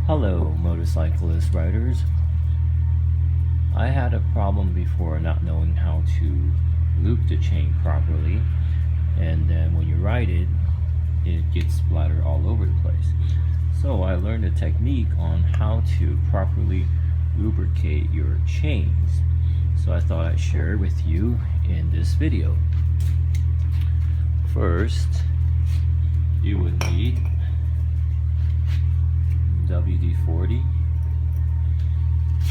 Hello, motorcyclist riders. I had a problem before not knowing how to loop the chain properly, and then when you ride it, it gets splattered all over the place. So I learned a technique on how to properly lubricate your chains. So I thought I'd share it with you in this video. First, you would need WD-40,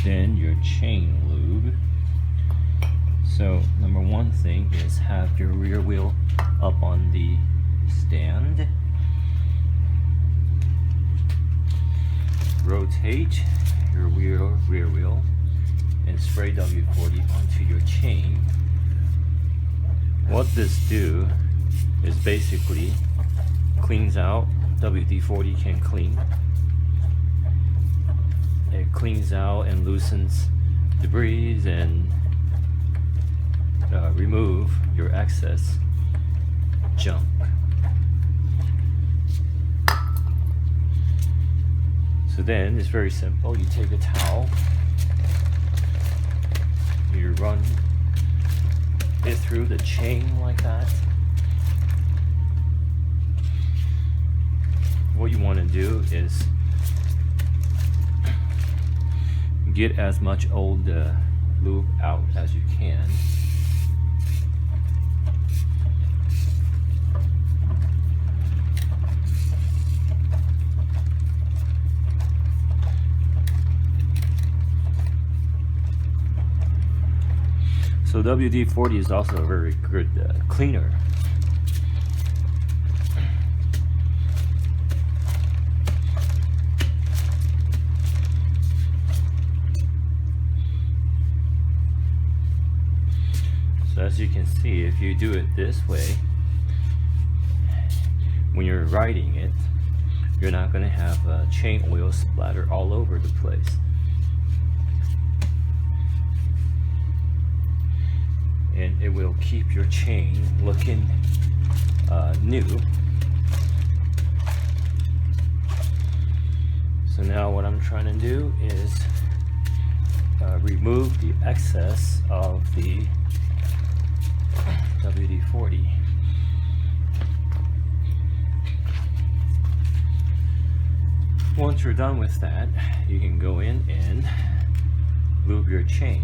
then your chain lube. So number one thing is have your rear wheel up on the stand. Rotate your rear wheel and spray WD-40 onto your chain. What this do is basically cleans out, WD-40 can clean. It cleans out and loosens debris and remove your excess junk. So then it's very simple. You take a towel, you run it through the chain like that. What you want to do is get as much old lube out as you can. So WD-40 is also a very good cleaner. So as you can see, if you do it this way, when you're riding it, you're not going to have chain oil splatter all over the place. And it will keep your chain looking new. So now what I'm trying to do is remove the excess of the WD-40. Once you're done with that, you can go in and lube your chain.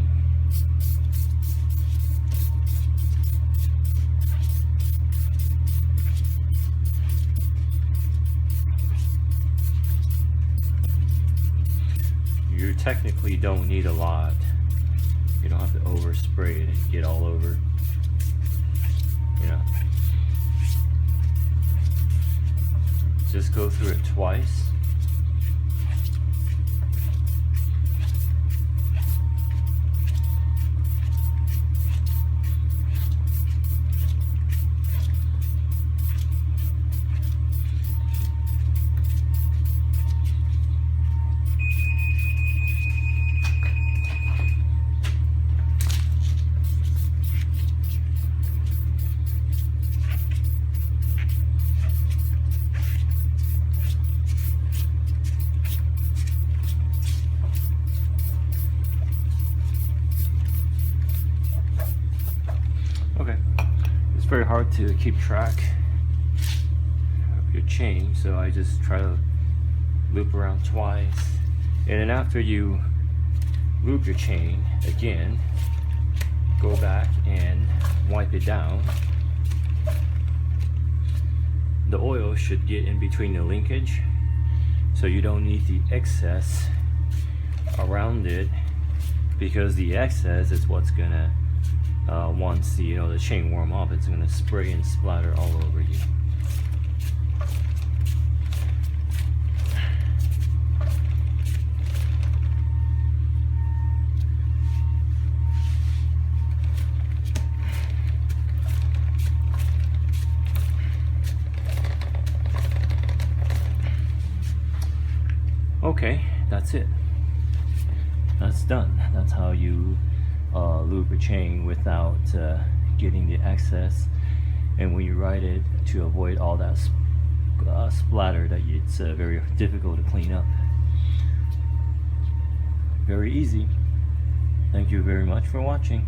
You technically don't need a lot. You don't have to overspray it and get all over. Just go through it twice. It's very hard to keep track of your chain, so I just try to loop around twice. And then after you loop your chain again, go back and wipe it down. The oil should get in between the linkage, so you don't need the excess around it, because the excess is what's gonna once the chain warm up, it's going to spray and splatter all over you. Okay, that's it. That's done. That's how you lube your chain without getting the excess, and when you ride it, to avoid all that splatter that it's very difficult to clean up. Very easy. Thank you very much for watching.